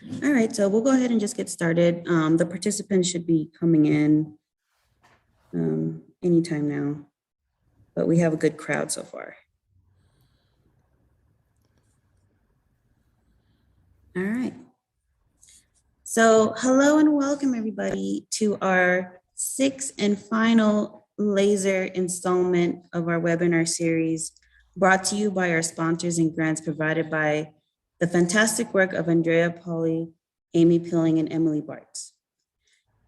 All right, so we'll go ahead and just get started. The participants should be coming in anytime now, but we have a good crowd so far. All right. So hello and welcome everybody to our sixth and final laser installment of our webinar series, brought to you by our sponsors and grants provided by the fantastic work of Andrea Pauly, Amy Pilling, and Emily Bartz.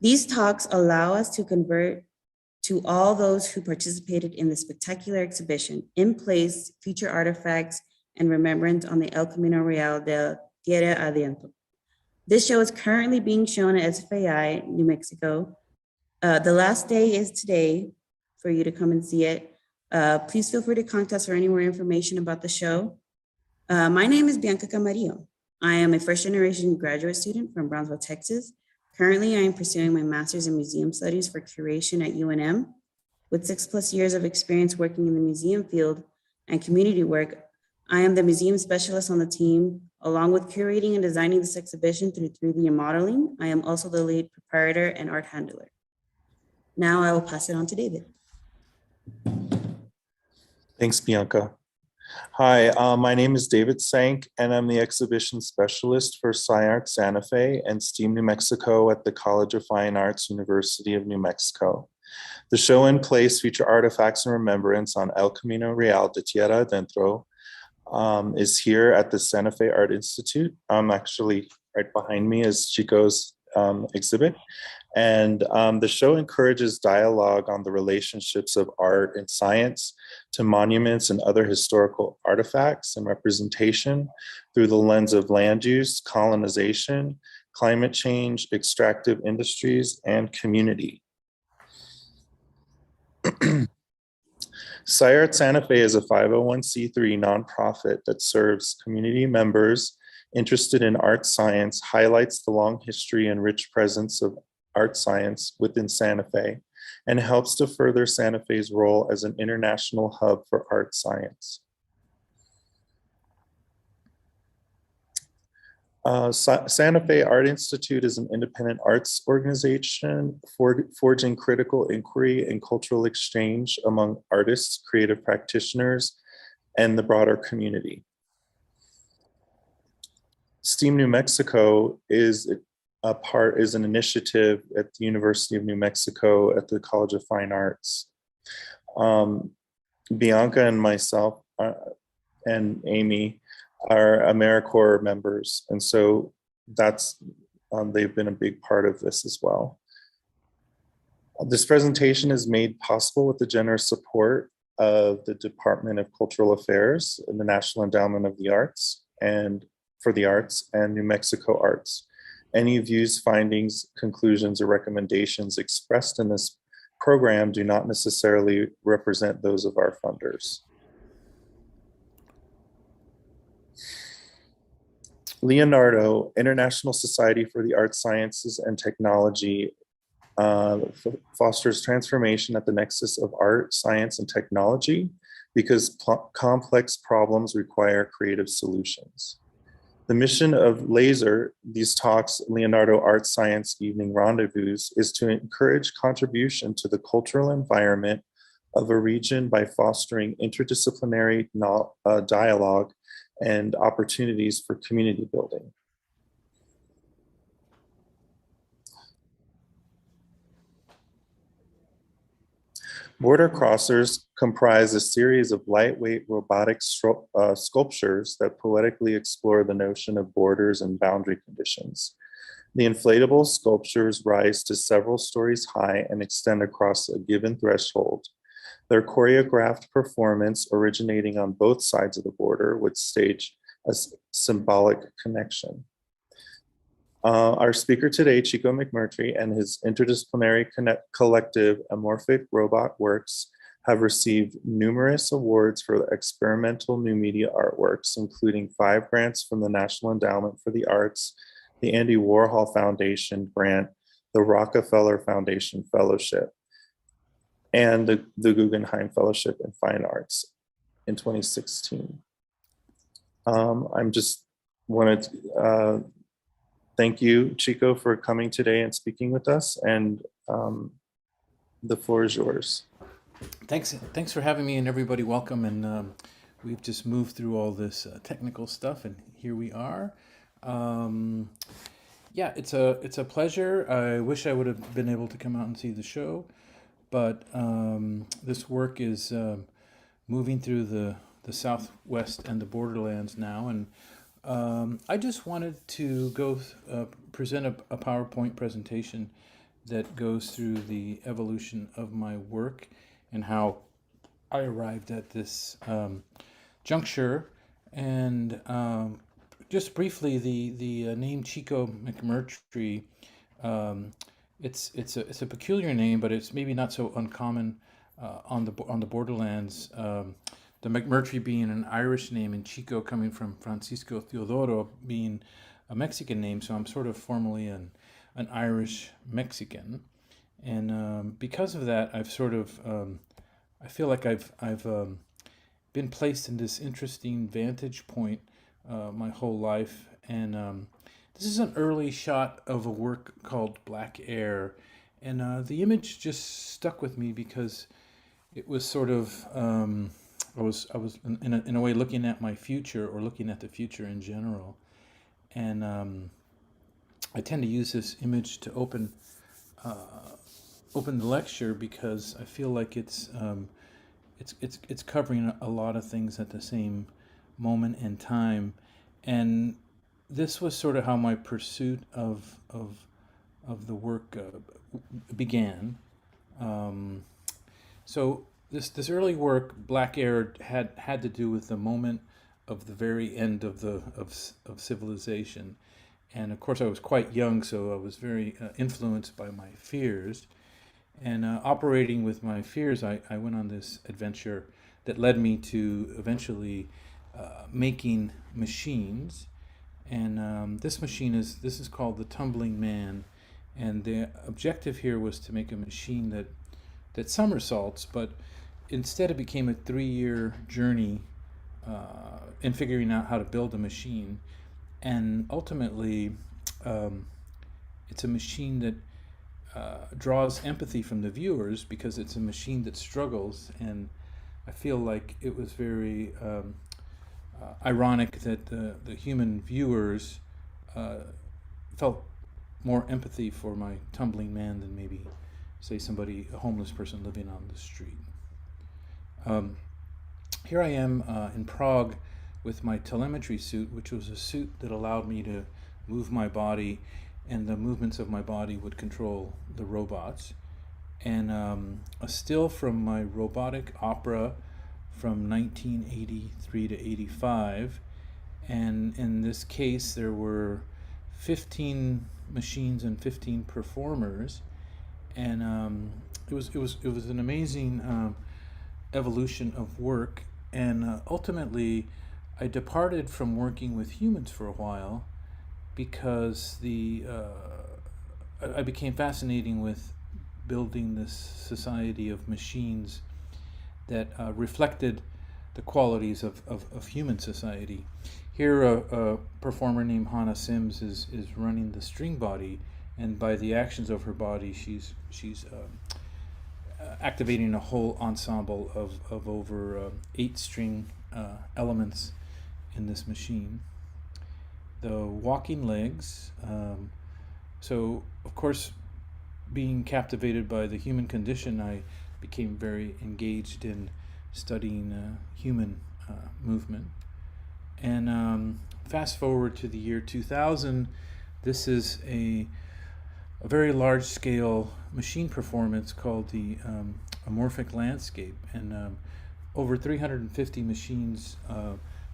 These talks allow us to convert to all those who participated in the spectacular exhibition, InPlace, Future Artifacts, and Remembrance on the El Camino Real de Tierra Adentro. This show is currently being shown at SFAI, New Mexico. The last day is today for you to come and see it. Please feel free to contact us for any more information about the show. My name is Bianca Camarillo. I am a first-generation graduate student from Brownsville, Texas. Currently, I am pursuing my master's in museum studies for curation at UNM. With 6+ years of experience working in the museum field and community work, I am the museum specialist on the team. Along with curating and designing this exhibition through 3D modeling, I am also the lead proprietor and art handler. Now I will pass it on to David. Thanks, Bianca. Hi, my name is David Sank, and I'm the exhibition specialist for SciArt Santa Fe and STEAM New Mexico at the College of Fine Arts, University of New Mexico. The show InPlace, Future Artifacts and Remembrance on El Camino Real de Tierra Adentro is here at the Santa Fe Art Institute. Actually, right behind me is Chico's exhibit. And the show encourages dialogue on the relationships of art and science to monuments and other historical artifacts and representation through the lens of land use, colonization, climate change, extractive industries, and community. SciArt Santa Fe is a 501c3 nonprofit that serves community members interested in art science, highlights the long history and rich presence of art science within Santa Fe, and helps to further Santa Fe's role as an international hub for art science. Santa Fe Art Institute is an independent arts organization forging critical inquiry and cultural exchange among artists, creative practitioners, and the broader community. STEAM New Mexico is an initiative at the University of New Mexico at the College of Fine Arts. Bianca and myself and Amy are AmeriCorps members, and so that's they've been a big part of this as well. This presentation is made possible with the generous support of the Department of Cultural Affairs and the National Endowment of the Arts and for the Arts and New Mexico Arts. Any views, findings, conclusions, or recommendations expressed in this program do not necessarily represent those of our funders. Leonardo, International Society for the Arts, Sciences, and Technology, fosters transformation at the nexus of art, science, and technology because complex problems require creative solutions. The mission of LASER, these talks, Leonardo Art Science Evening Rendezvous, is to encourage contribution to the cultural environment of a region by fostering interdisciplinary dialogue and opportunities for community building. Border crossers comprise a series of lightweight robotic sculptures that poetically explore the notion of borders and boundary conditions. The inflatable sculptures rise to several stories high and extend across a given threshold. Their choreographed performance, originating on both sides of the border, would stage a symbolic connection. Our speaker today, Chico MacMurtrie, and his interdisciplinary collective, Amorphic Robot Works, have received numerous awards for experimental new media artworks, including 5 grants from the National Endowment for the Arts, the Andy Warhol Foundation grant, the Rockefeller Foundation Fellowship, and the Guggenheim Fellowship in Fine Arts in 2016. I'm just wanted Thank you, Chico, for coming today and speaking with us. And the floor is yours. Thanks for having me, and everybody welcome. And we've just moved through all this technical stuff, and here we are. Yeah, it's a pleasure. I wish I would have been able to come out and see the show, but this work is moving through the Southwest and the borderlands now, and I just wanted to go present a PowerPoint presentation that goes through the evolution of my work and how I arrived at this juncture. And just briefly, the name Chico MacMurtrie, it's a peculiar name, but it's maybe not so uncommon on the borderlands. The MacMurtrie being an Irish name, and Chico coming from Francisco Teodoro being a Mexican name, so I'm sort of formally an Irish Mexican, and because of that, I've sort of I feel like I've been placed in this interesting vantage point my whole life, and this is an early shot of a work called Black Air, and the image just stuck with me because it was sort of I was in a way looking at my future, or looking at the future in general, and I tend to use this image to open the lecture because I feel like it's covering a lot of things at the same moment in time, and this was sort of how my pursuit of the work began. So this early work, Black Air, had to do with the moment of the very end of civilization, and of course I was quite young, so I was very influenced by my fears. And operating with my fears, I went on this adventure that led me to eventually making machines. And this is called the Tumbling Man, and the objective here was to make a machine that somersaults, but instead it became a 3-year journey in figuring out how to build a machine, and ultimately it's a machine that draws empathy from the viewers because it's a machine that struggles, and I feel like it was very ironic that the human viewers felt more empathy for my tumbling man than maybe, say, a homeless person living on the street. Here I am in Prague with my telemetry suit, which was a suit that allowed me to move my body, and the movements of my body would control the robots. And a still from my robotic opera from 1983 to 85. And in this case, there were 15 machines and 15 performers. And it was an amazing evolution of work. And ultimately, I departed from working with humans for a while because I became fascinating with building this society of machines that reflected the qualities of human society. Here, a performer named Hannah Sims is running the string body, and by the actions of her body, she's activating a whole ensemble of over 8 string elements in this machine. The walking legs. So, of course, being captivated by the human condition, I became very engaged in studying human movement. And fast forward to the year 2000, this is a very large-scale machine performance called the Amorphic landscape, and over 350 machines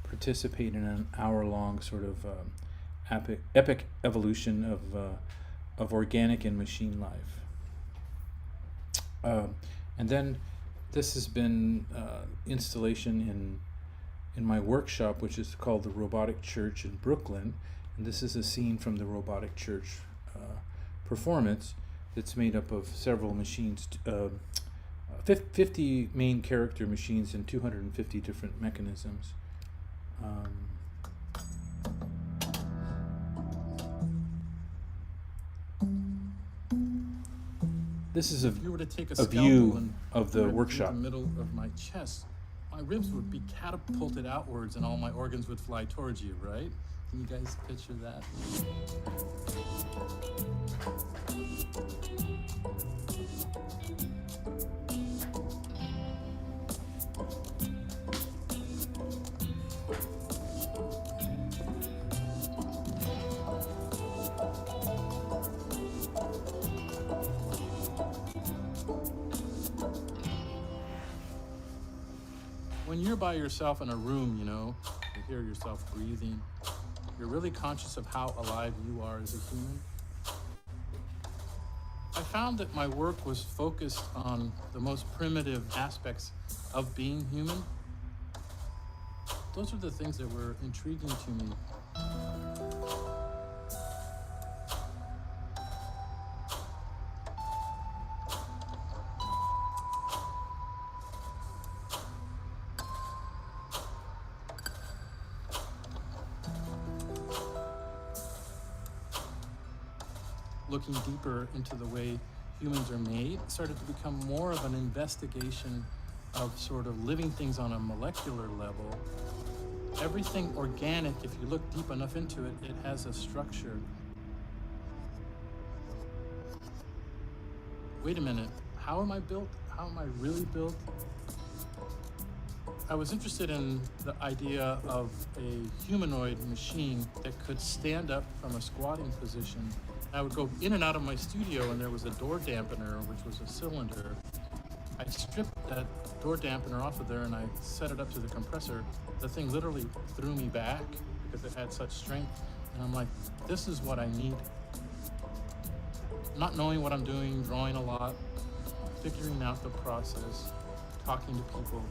participate in an hour-long sort of epic evolution of organic and machine life. And then this has been installation in my workshop, which is called the Robotic Church in Brooklyn. And this is a scene from the Robotic Church performance that's made up of several machines, 50 main character machines and 250 different mechanisms. This is If you were to take a a scalpel view and of the put it through workshop. the middle of my chest, my ribs would be catapulted outwards and all my organs would fly towards you, right? Can you guys picture that? When you're by yourself in a room, you know, you hear yourself breathing, you're really conscious of how alive you are as a human. I found that my work was focused on the most primitive aspects of being human. Those are the things that were intriguing to me. Looking deeper into the way humans are made started to become more of an investigation of sort of living things on a molecular level. Everything organic, if you look deep enough into it, it has a structure. Wait a minute, how am I built? How am I really built? I was interested in the idea of a humanoid machine that could stand up from a squatting position. I would go in and out of my studio and there was a door dampener, which was a cylinder. I stripped that door dampener off of there and I set it up to the compressor. The thing literally threw me back because it had such strength. And I'm like, this is what I need. Not knowing what I'm doing, drawing a lot, figuring out the process, talking to people.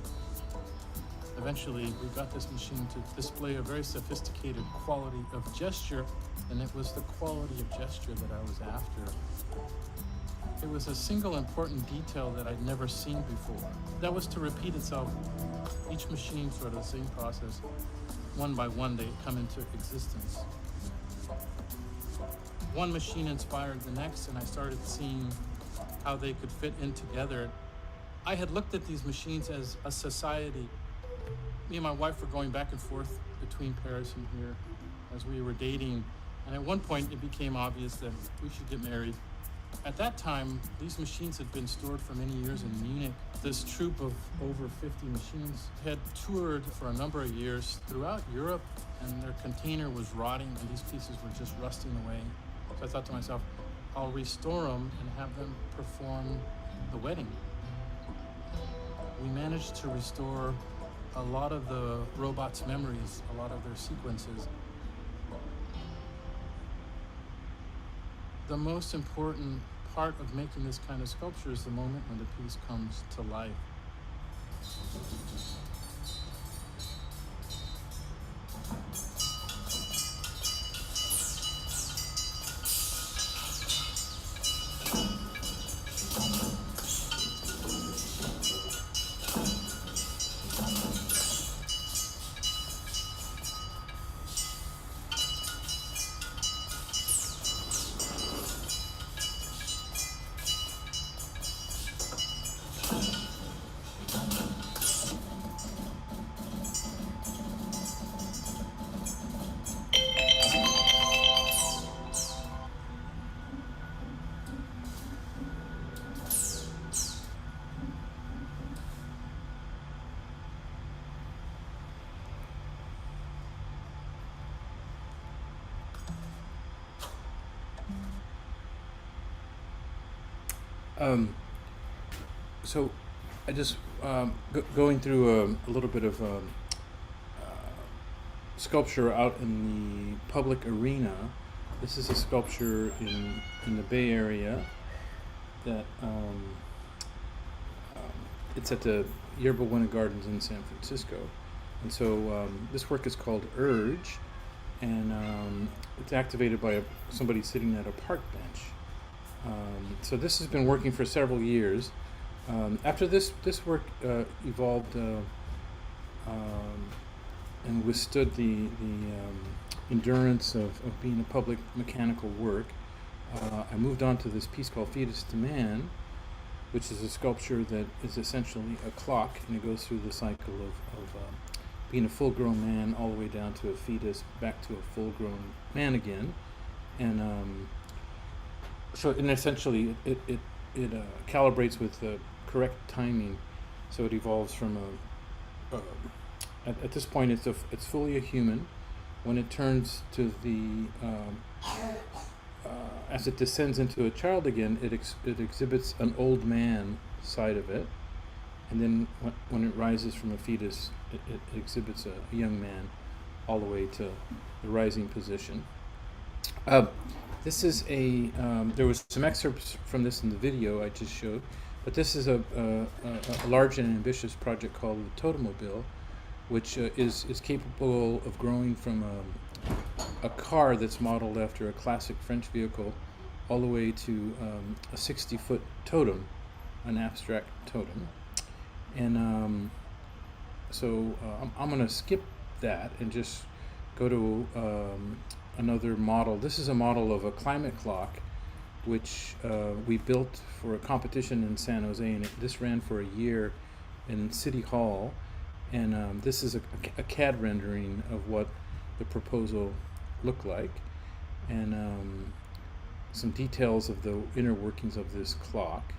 Eventually, we got this machine to display a very sophisticated quality of gesture, and it was the quality of gesture that I was after. It was a single important detail that I'd never seen before. That was to repeat itself. Each machine, sort of the same process. One by one, they come into existence. One machine inspired the next, and I started seeing how they could fit in together. I had looked at these machines as a society. Me and my wife were going back and forth between Paris and here as we were dating. And at one point, it became obvious that we should get married. At that time, these machines had been stored for many years in Munich. This troupe of over 50 machines had toured for a number of years throughout Europe, and their container was rotting, and these pieces were just rusting away. So I thought to myself, I'll restore them and have them perform the wedding. We managed to restore a lot of the robots' memories, a lot of their sequences. The most important part of making this kind of sculpture is the moment when the piece comes to life. So I just going through a little bit of sculpture out in the public arena. This is a sculpture in the Bay Area that it's at the Yerba Buena Gardens in San Francisco. And so this work is called Urge, and it's activated by somebody sitting at a park bench. So this has been working for several years. After this work evolved and withstood the endurance of being a public mechanical work, I moved on to this piece called Fetus to Man, which is a sculpture that is essentially a clock, and it goes through the cycle of being a full-grown man all the way down to a fetus, back to a full-grown man again. And essentially it calibrates with the correct timing, so it evolves from at this point it's fully a human. When it turns to the as it descends into a child again, it exhibits an old man side of it, and then when it rises from a fetus, it exhibits a young man all the way to the rising position. This is there was some excerpts from this in the video I just showed, but this is a large and ambitious project called the Totemobile, which is capable of growing from a car that's modeled after a classic French vehicle all the way to a 60-foot totem, an abstract totem. And so I'm going to skip that and just go to another model. This is a model of a climate clock, which we built for a competition in San Jose, and this ran for a year in City Hall. And this is a CAD rendering of what the proposal looked like, and some details of the inner workings of this clock.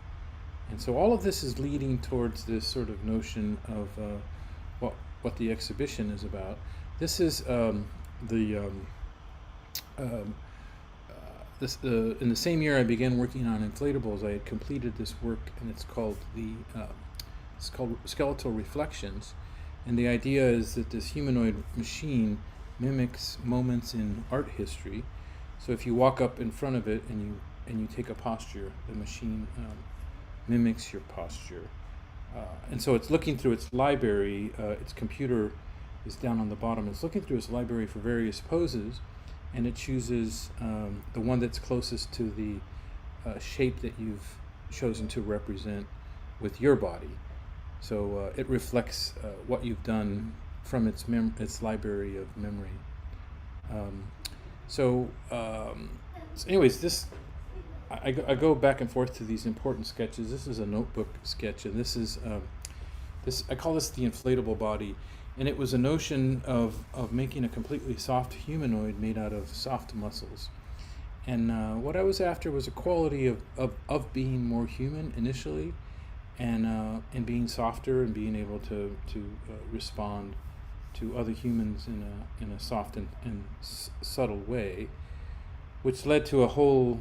And so all of this is leading towards this sort of notion of what the exhibition is about. This is in the same year I began working on inflatables, I had completed this work, and it's called Skeletal Reflections. And the idea is that this humanoid machine mimics moments in art history. So if you walk up in front of it and you take a posture, the machine mimics your posture. And so it's looking through its library. Its computer is down on the bottom. It's looking through its library for various poses, and it chooses the one that's closest to the shape that you've chosen to represent with your body. So it reflects what you've done from its library of memory. So anyways, this I go back and forth to these important sketches. This is a notebook sketch, and this is I call this the inflatable body, and it was a notion of making a completely soft humanoid made out of soft muscles. And what I was after was a quality of being more human initially, and being softer and being able to respond to other humans in a soft and subtle way, which led to a whole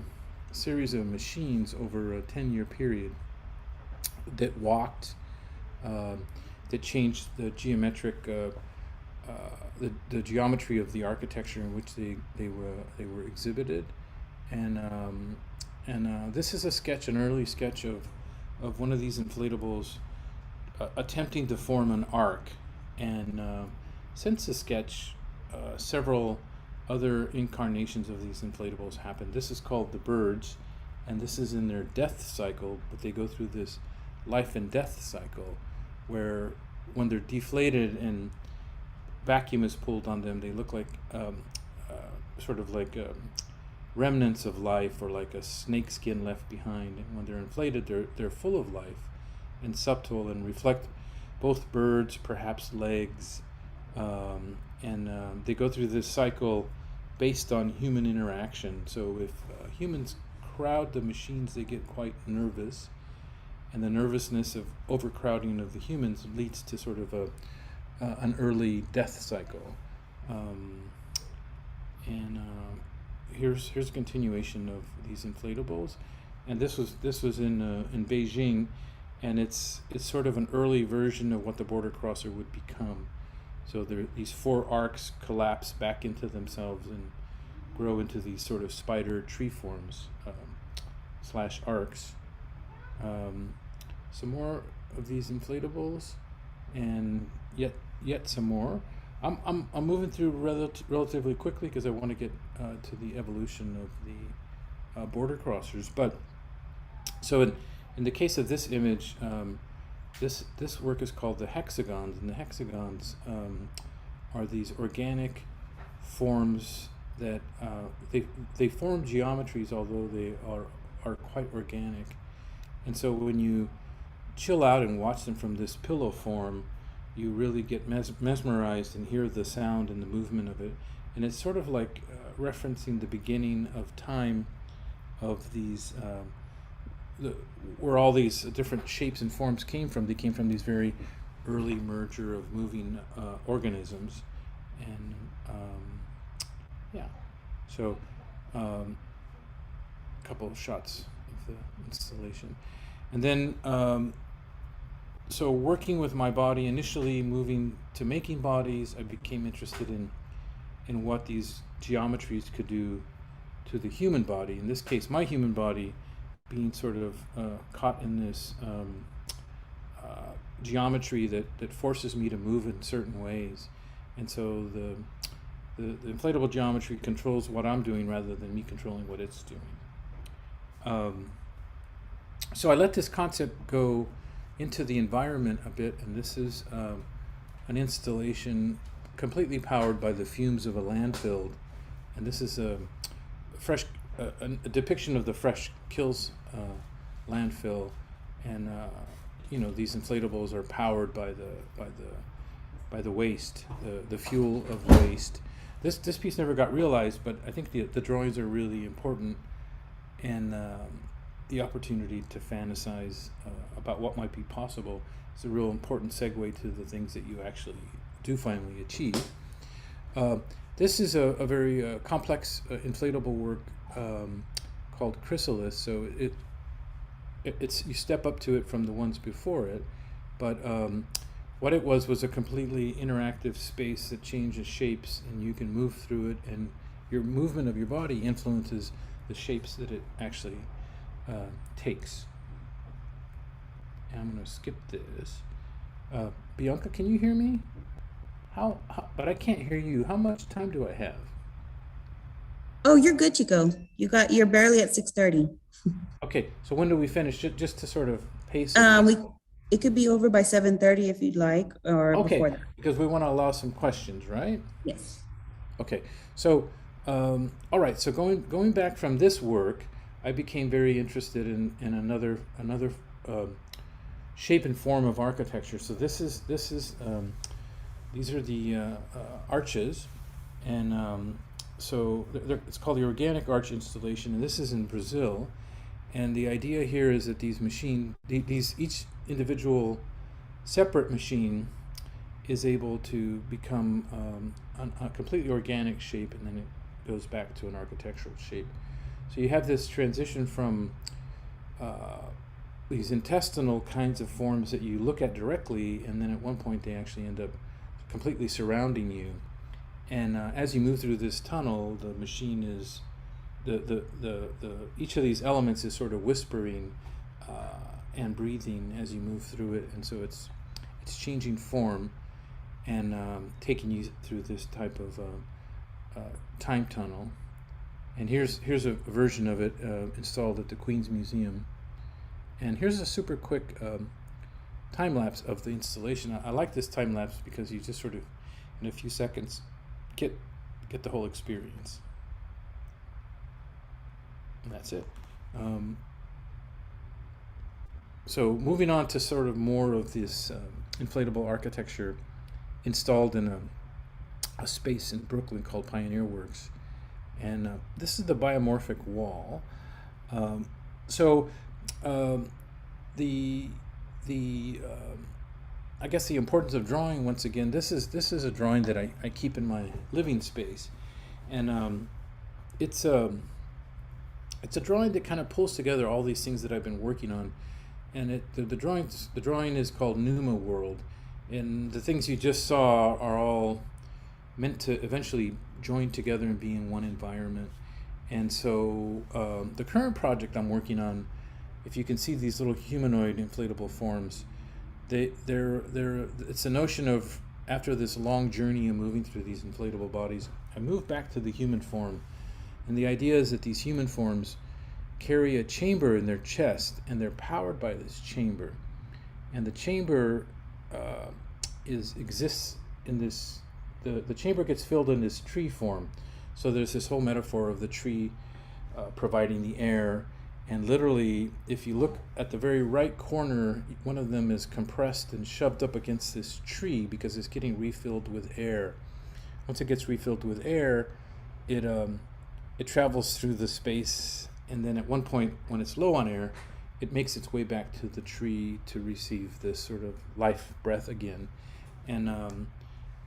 series of machines over a 10-year period that walked, that changed the geometric the geometry of the architecture in which they were exhibited, and this is a sketch, an early sketch of one of these inflatables attempting to form an arc. And since the sketch, several other incarnations of these inflatables happened. This is called the birds, and this is in their death cycle, but they go through this life and death cycle where when they're deflated and vacuum is pulled on them, they look like sort of like remnants of life, or like a snake skin left behind. And when they're inflated, they're full of life and subtle and reflect both birds, perhaps legs, and they go through this cycle based on human interaction. So if humans crowd the machines, they get quite nervous, and the nervousness of overcrowding of the humans leads to sort of an early death cycle. Here's a continuation of these inflatables, and this was in Beijing, and it's sort of an early version of what the border crosser would become. So these four arcs collapse back into themselves and grow into these sort of spider tree forms / arcs. Some more of these inflatables, and yet some more. I'm moving through relatively quickly because I want to get to the evolution of the border crossers. But so in the case of this image, this work is called the hexagons, and the hexagons are these organic forms that they form geometries, although they are quite organic. And so when you chill out and watch them from this pillow form, you really get mesmerized and hear the sound and the movement of it. And it's sort of like referencing the beginning of time of these, where all these different shapes and forms came from. They came from these very early merger of moving organisms. And yeah, so a couple of shots of the installation. And then, so working with my body, initially moving to making bodies, I became interested in what these geometries could do to the human body. In this case, my human body being sort of caught in this geometry that forces me to move in certain ways. And so the inflatable geometry controls what I'm doing rather than me controlling what it's doing. So I let this concept go into the environment a bit, and this is an installation completely powered by the fumes of a landfill. And this is a depiction of the Fresh Kills landfill, and these inflatables are powered by the waste, the fuel of waste. This piece never got realized, but I think the drawings are really important, and the opportunity to fantasize about what might be possible is a real important segue to the things that you actually do finally achieve. This is a very complex inflatable work called Chrysalis. So it's you step up to it from the ones before it, but what it was a completely interactive space that changes shapes, and you can move through it, and your movement of your body influences the shapes that it actually takes. And I'm going to skip this. Bianca, can you hear me? How? But I can't hear you. How much time do I have? Oh, you're good, Chico. You're barely at 6:30. Okay, so when do we finish? Just to sort of pace it. It could be over by 7:30 if you'd like, or okay, before that. Because we want to allow some questions, right? Yes. Okay, so all right. So going back from this work, I became very interested in another shape and form of architecture. So these are the arches, and so it's called the Organic Arch Installation, and this is in Brazil. And the idea here is that each individual separate machine is able to become a completely organic shape, and then it goes back to an architectural shape. So you have this transition from these intestinal kinds of forms that you look at directly, and then at one point they actually end up completely surrounding you. And as you move through this tunnel, the machine is each of these elements is sort of whispering and breathing as you move through it, and so it's changing form and taking you through this type of time tunnel. And here's a version of it installed at the Queen's Museum. And here's a super quick time lapse of the installation. I like this time lapse because you just sort of, in a few seconds, get the whole experience. And that's it. So moving on to sort of more of this inflatable architecture installed in a space in Brooklyn called Pioneer Works. And this is the biomorphic wall. I guess the importance of drawing, once again, this is a drawing that I keep in my living space, and it's a drawing that kind of pulls together all these things that I've been working on, and the drawing is called Numa World, and the things you just saw are all meant to eventually join together and be in one environment. And so the current project I'm working on, if you can see these little humanoid inflatable forms, it's a notion of, after this long journey of moving through these inflatable bodies, I move back to the human form. And the idea is that these human forms carry a chamber in their chest, and they're powered by this chamber. And the chamber exists in this, the chamber gets filled in this tree form. So there's this whole metaphor of the tree providing the air, And literally, if you look at the very right corner, one of them is compressed and shoved up against this tree because it's getting refilled with air. Once it gets refilled with air, it travels through the space, and then at one point, when it's low on air, it makes its way back to the tree to receive this sort of life breath again. And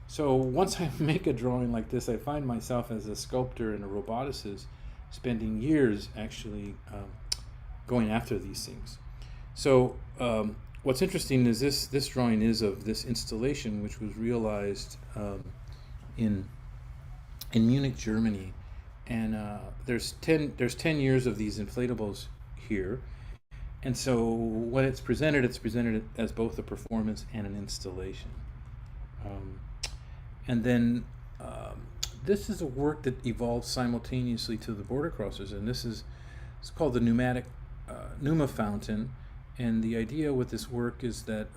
so once I make a drawing like this, I find myself as a sculptor and a roboticist spending years actually going after these things. So what's interesting is this drawing is of this installation, which was realized in Munich, Germany, and there's 10 years of these inflatables here. And so when it's presented as both a performance and an installation. And then this is a work that evolved simultaneously to the border crossers, and it's called the pneumatic pneuma fountain. And the idea with this work is that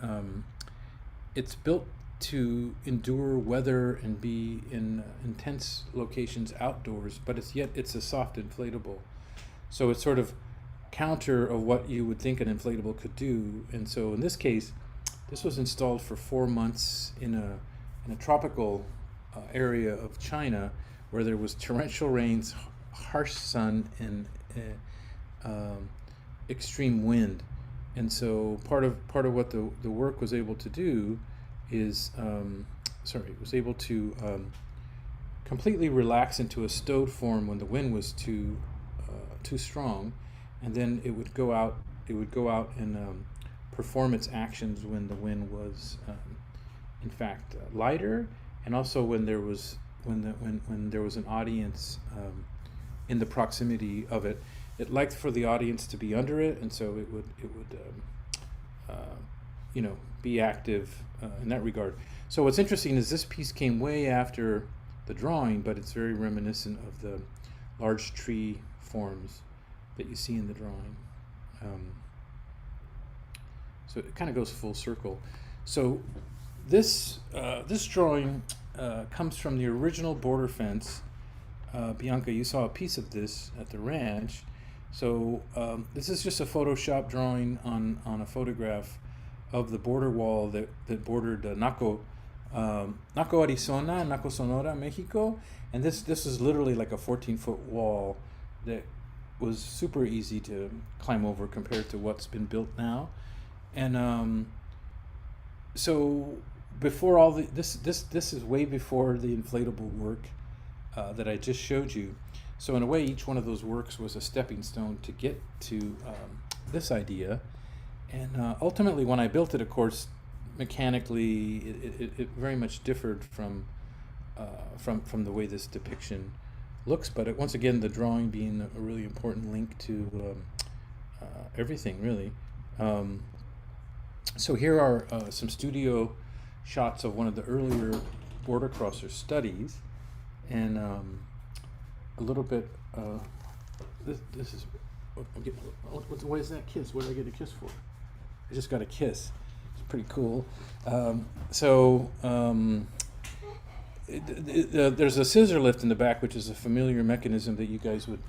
it's built to endure weather and be in intense locations outdoors, but it's a soft inflatable. So it's sort of counter of what you would think an inflatable could do. And so in this case, this was installed for 4 months in a tropical area of China, where there was torrential rains, harsh sun, and extreme wind. And so part of what the work was able to do is was able to completely relax into a stowed form when the wind was too strong, and then it would go out and perform its actions when the wind was in fact lighter, and also when there was an audience in the proximity of it. It liked for the audience to be under it, and so it would be active in that regard. So what's interesting is this piece came way after the drawing, but it's very reminiscent of the large tree forms that you see in the drawing. So it kind of goes full circle. So this drawing comes from the original border fence. Bianca, you saw a piece of this at the ranch. So this is just a Photoshop drawing on a photograph of the border wall that bordered Naco, Arizona, Naco, Sonora, Mexico. And this is literally like a 14-foot wall that was super easy to climb over compared to what's been built now. And so before all this is way before the inflatable work that I just showed you. So in a way, each one of those works was a stepping stone to get to this idea. And ultimately, when I built it, of course, mechanically, it very much differed from the way this depiction looks. But once again, the drawing being a really important link to everything, really. So here are some studio shots of one of the earlier border crosser studies, and a little bit. This is. What is that kiss? What did I get a kiss for? I just got a kiss. It's pretty cool. There's a scissor lift in the back, which is a familiar mechanism that you guys would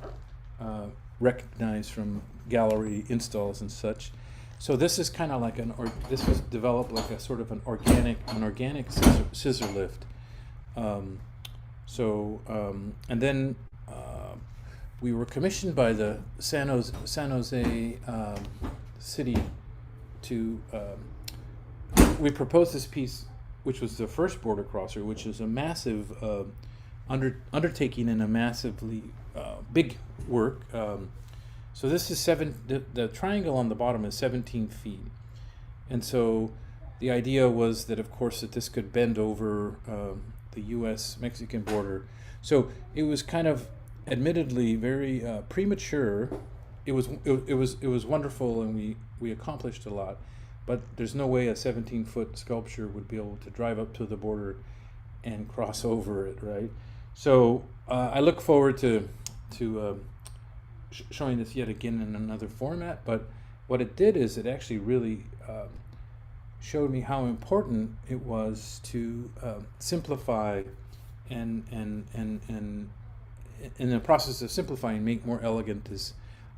recognize from gallery installs and such. So this is kind of like this was developed like a sort of an organic scissor lift. And then we were commissioned by the San Jose city to. We proposed this piece, which was the first border crosser, which is a massive undertaking and a massively big work. So this is the triangle on the bottom is 17 feet. And so the idea was that, of course, that this could bend over the U.S.-Mexican border. So it was kind of admittedly very premature. It was wonderful, and we accomplished a lot. But there's no way a 17-foot sculpture would be able to drive up to the border and cross over it, right? So I look forward to showing this yet again in another format. But what it did is it actually really showed me how important it was to simplify and in the process of simplifying, make more elegant this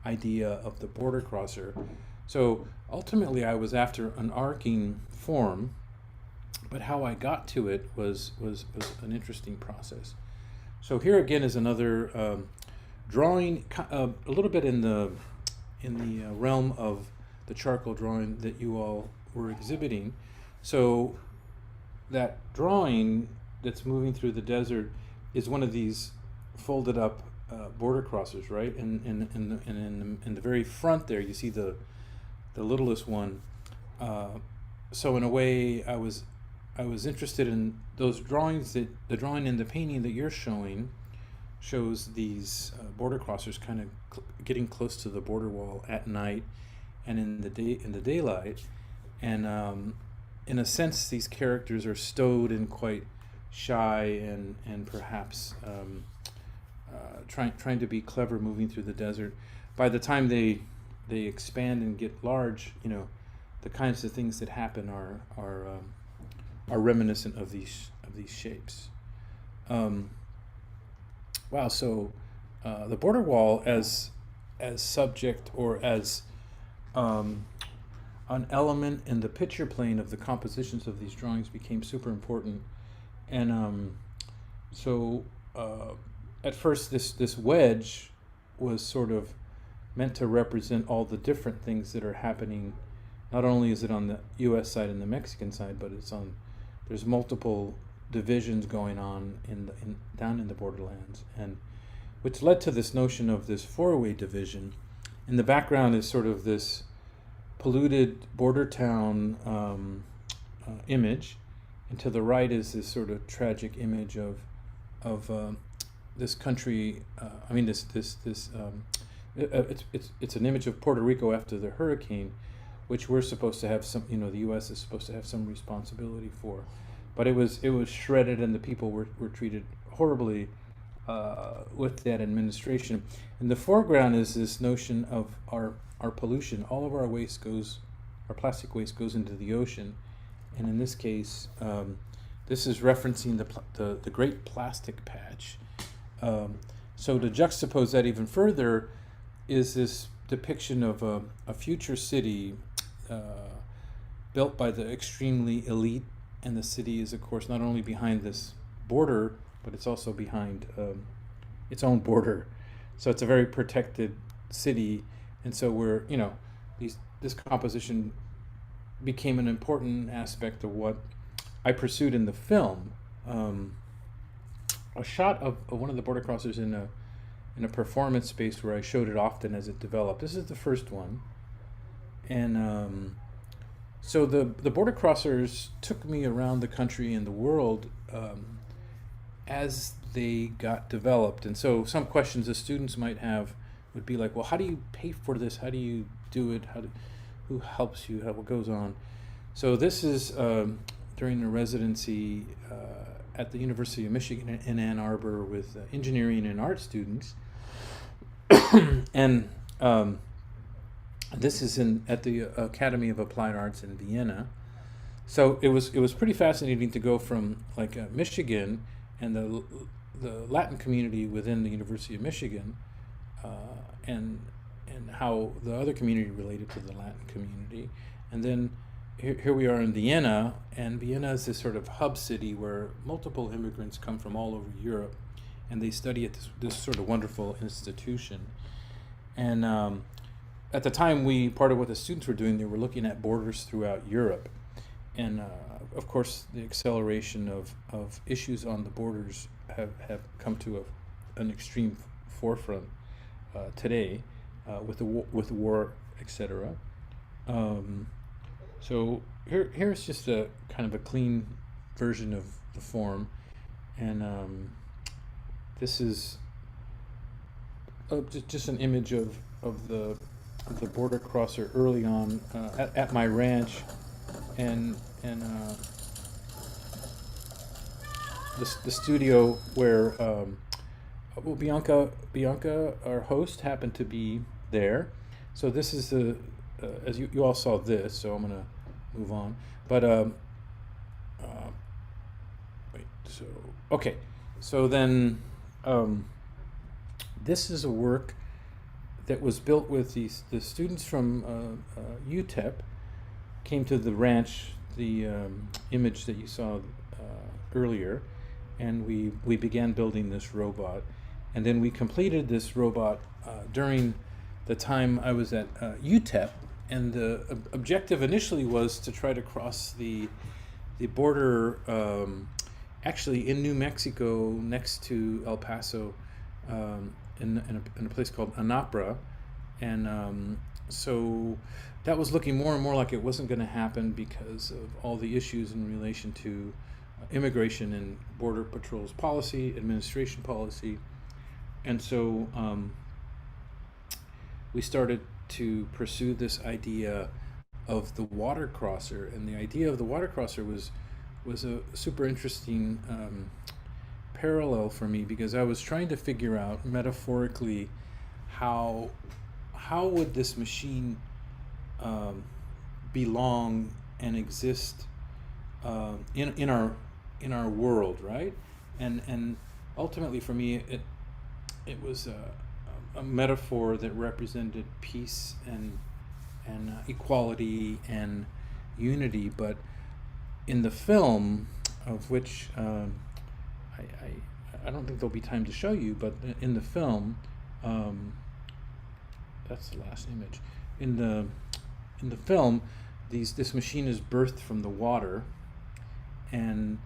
idea of the border crosser. So ultimately, I was after an arcing form, but how I got to it was an interesting process. So here again is another drawing, a little bit in the realm of the charcoal drawing that you all were exhibiting. So that drawing that's moving through the desert is one of these folded up border crossers, right? And in the very front there, you see the littlest one. So in a way, I was interested in those drawings, that the drawing and the painting that you're showing shows these border crossers kind of getting close to the border wall at night and in the daylight, and in a sense these characters are stowed and quite shy and perhaps trying to be clever moving through the desert. By the time they expand and get large, the kinds of things that happen are reminiscent of these shapes. Wow. So the border wall as subject, or as an element in the picture plane of the compositions of these drawings, became super important. And so at first this wedge was sort of meant to represent all the different things that are happening. Not only is it on the U.S. side and the Mexican side, but there's multiple divisions going on down in the borderlands, and which led to this notion of this four-way division. In the background is sort of this polluted border town image, and to the right is this sort of tragic image of this country. It's an image of Puerto Rico after the hurricane, which we're supposed to have some, the U.S. is supposed to have some responsibility for, but it was shredded, and the people were treated horribly with that administration. In the foreground is this notion of our pollution. All of our plastic waste goes into the ocean, and in this case, this is referencing the Great Plastic Patch. So to juxtapose that even further is this depiction of a future city built by the extremely elite, and the city is, of course, not only behind this border, but it's also behind its own border. So it's a very protected city, and so this composition became an important aspect of what I pursued in the film. A shot of one of the border crossers in a performance space where I showed it often as it developed. This is the first one, and so the border crossers took me around the country and the world as they got developed. And so some questions the students might have would be like, well, how do you pay for this? How do you do it? Who helps you? What goes on? So this is during the residency at the University of Michigan in Ann Arbor with engineering and art students. And this is at the Academy of Applied Arts in Vienna. So it was pretty fascinating to go from Michigan and the Latin community within the University of Michigan, and how the other community related to the Latin community, and then here we are in Vienna, and Vienna is this sort of hub city where multiple immigrants come from all over Europe, and they study at this sort of wonderful institution. And at the time, part of what the students were doing, they were looking at borders throughout Europe. And of course, the acceleration of issues on the borders have come to an extreme forefront today with the war, etc. So here's just a kind of a clean version of the form, and this is just an image of the border crosser early on at my ranch, and the studio where Bianca, our host, happened to be there. So this is as you all saw this, so I'm gonna move on. But so then this is a work that was built with the students from UTEP came to the ranch, the image that you saw earlier, and we began building this robot. And then we completed this robot during the time I was at UTEP, and the objective initially was to try to cross the border, actually in New Mexico, next to El Paso, in a place called Anapra, and so that was looking more and more like it wasn't going to happen because of all the issues in relation to immigration and Border Patrol's policy, administration policy, and so we started to pursue this idea of the water crosser, and the idea of the water crosser was a super interesting parallel for me, because I was trying to figure out metaphorically how would this machine belong and exist in our world, right? And ultimately for me it was a metaphor that represented peace and equality and unity. But in the film, of which I don't think there'll be time to show you, but in the film, that's the last image. In the film, this machine is birthed from the water, and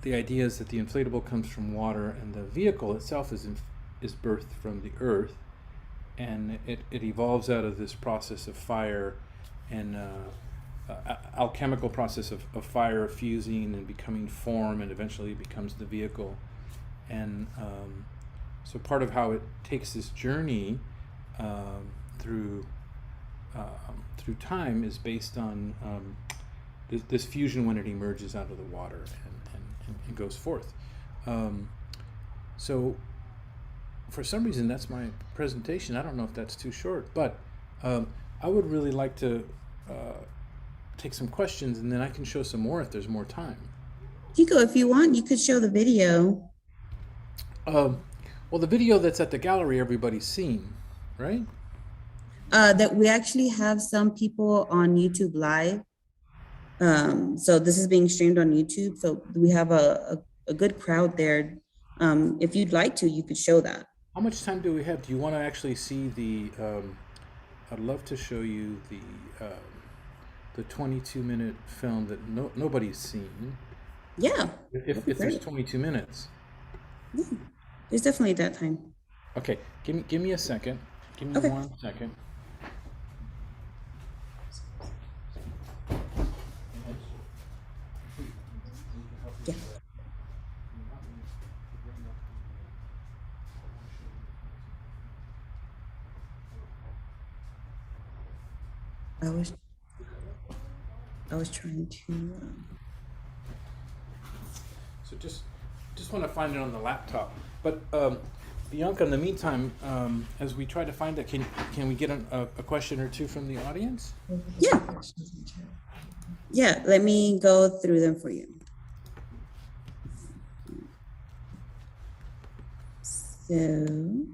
the idea is that the inflatable comes from water, and the vehicle itself is birthed from the earth, and it evolves out of this process of fire and alchemical process of fire fusing and becoming form, and eventually it becomes the vehicle. And so part of how it takes this journey through time is based on this fusion when it emerges out of the water and goes forth. So for some reason that's my presentation. I don't know if that's too short, but I would really like to take some questions, and then I can show some more if there's more time. Chico, if you want, you could show the video. Well, the video that's at the gallery, everybody's seen, right? That we actually have some people on YouTube Live. So this is being streamed on YouTube. So we have a good crowd there. If you'd like to, you could show that. How much time do we have? Do you want to actually see the, I'd love to show you the 22-minute film that nobody's seen. Yeah. If there's 22 minutes. Yeah, there's definitely that time. Okay, give me a second. Give me 1 second. Yeah. I was trying to. So just want to find it on the laptop. But Bianca, in the meantime, as we try to find it, can we get a question or two from the audience? Yeah. Yeah, let me go through them for you. So.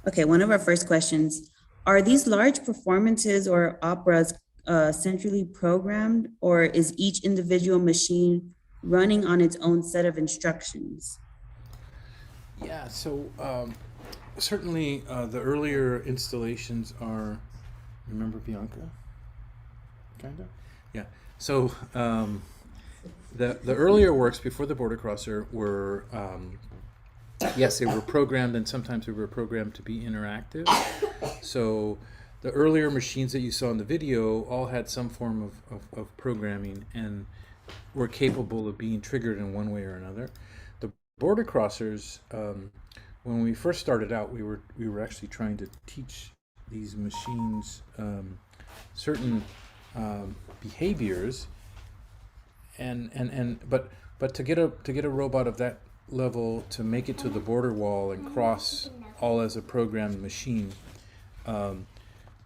Okay, one of our first questions, are these large performances or operas centrally programmed, or is each individual machine running on its own set of instructions? Yeah, so certainly the earlier installations are, remember Bianca? Kind of? Yeah, so the earlier works before the border crosser were, yes, they were programmed, and sometimes they were programmed to be interactive. So the earlier machines that you saw in the video all had some form of programming and were capable of being triggered in one way or another. The border crossers, when we first started out, we were actually trying to teach these machines certain behaviors, but to get a robot of that level to make it to the border wall and cross all as a programmed machine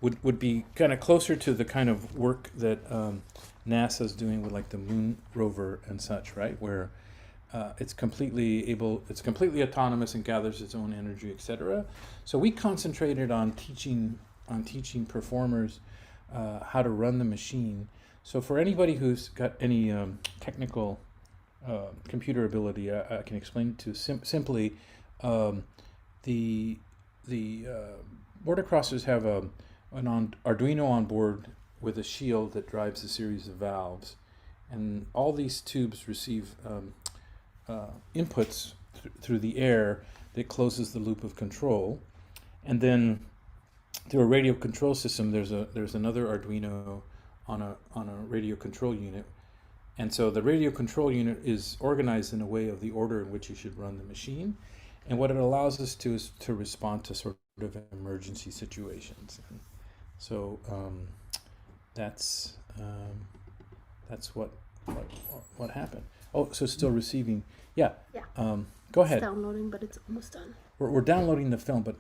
would be kind of closer to the kind of work that NASA's doing with like the moon rover and such, right? Where it's completely autonomous and gathers its own energy, etc. So we concentrated on teaching performers how to run the machine. So for anybody who's got any technical computer ability, I can explain it to simply. The border crossers have an Arduino on board with a shield that drives a series of valves, and all these tubes receive inputs through the air that closes the loop of control, and then through a radio control system, there's another Arduino on a radio control unit, and so the radio control unit is organized in a way of the order in which you should run the machine, and what it allows us to is to respond to sort of emergency situations. And so that's what happened. Oh, so it's still receiving. Yeah. Yeah. Go ahead. It's downloading, but it's almost done. We're downloading the film, but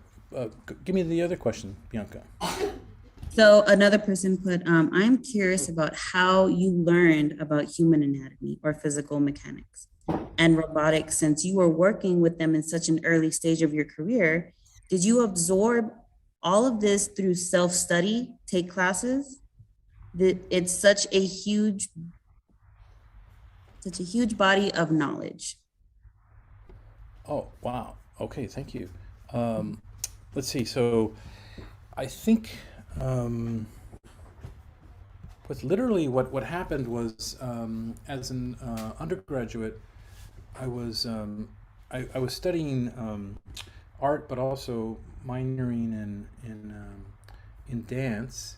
give me the other question, Bianca. So another person put, I'm curious about how you learned about human anatomy or physical mechanics and robotics, since you were working with them in such an early stage of your career. Did you absorb all of this through self-study, take classes? It's such a huge body of knowledge. Oh, wow. Okay, thank you. Let's see. So I think what happened was, as an undergraduate, I was studying art, but also minoring in dance,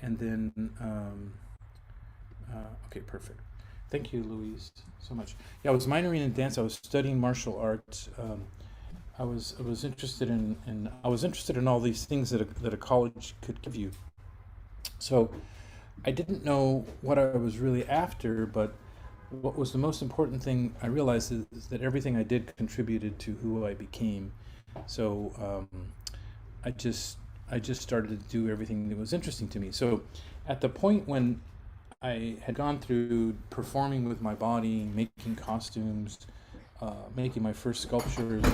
and then okay, perfect. Thank you, Louise, so much. Yeah, I was minoring in dance. I was studying martial arts. I was interested in all these things that a college could give you. So I didn't know what I was really after, but what was the most important thing I realized is that everything I did contributed to who I became. So I just started to do everything that was interesting to me. So at the point when I had gone through performing with my body, making costumes, making my first sculptures,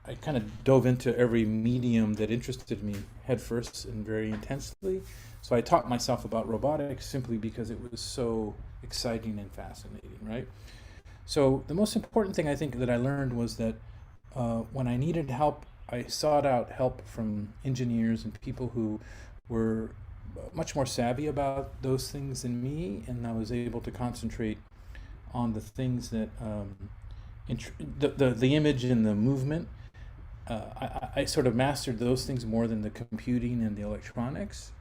I kind of dove into every medium that interested me head first and very intensely. So I taught myself about robotics simply because it was so exciting and fascinating, right? So the most important thing I think that I learned was that when I needed help, I sought out help from engineers and people who were much more savvy about those things than me, and I was able to concentrate on the things that the image and the movement. I sort of mastered those things more than the computing and the electronics.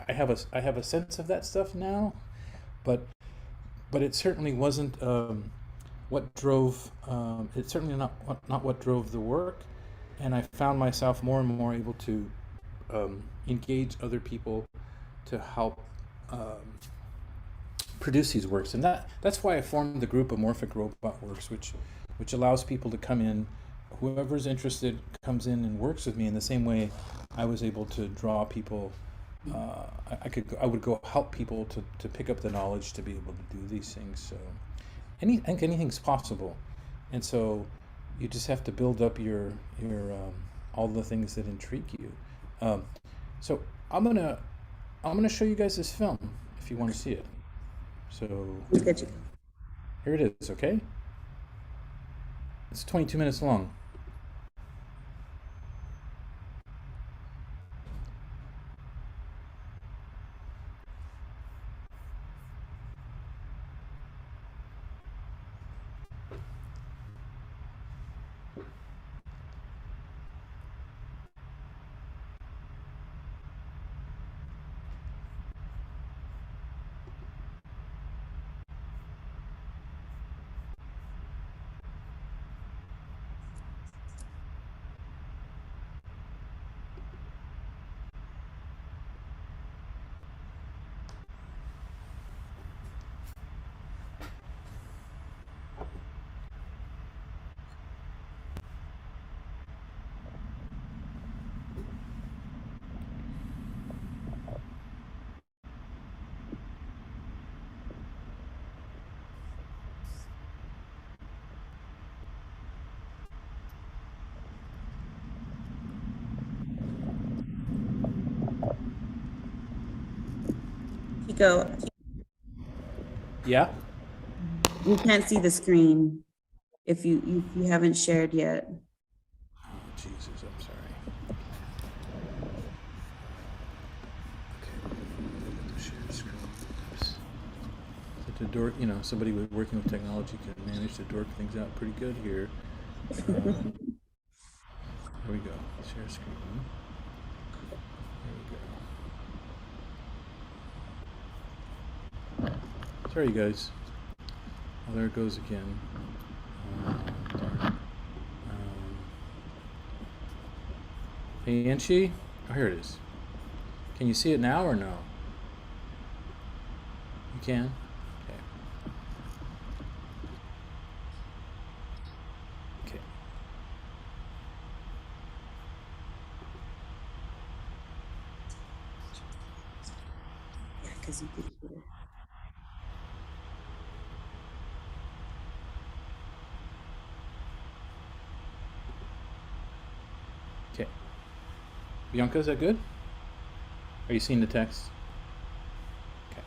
I have a sense of that stuff now, but it certainly wasn't what drove. It's certainly not what drove the work, and I found myself more and more able to engage other people to help produce these works, and that's why I formed the group Amorphic Robot Works, which allows people to come in. Whoever's interested comes in and works with me in the same way I was able to draw people. I would go help people to pick up the knowledge to be able to do these things. So I think anything's possible, and so you just have to build up your all the things that intrigue you. So I'm gonna show you guys this film if you want to see it. So here it is. Okay, it's 22 minutes long. Go. Yeah? You can't see the screen if you haven't shared yet. Oh, Jesus, I'm sorry. Okay, the share screen. Oops. So to dork, somebody working with technology can manage to dork things out pretty good here. There we go. Share screen. There we go. Sorry, you guys. Oh, there it goes again. Hey, Anchi? Oh, here it is. Can you see it now or no? You can? Okay. Okay. Yeah, because you could hear. Okay. Bianca, is that good? Are you seeing the text? Okay.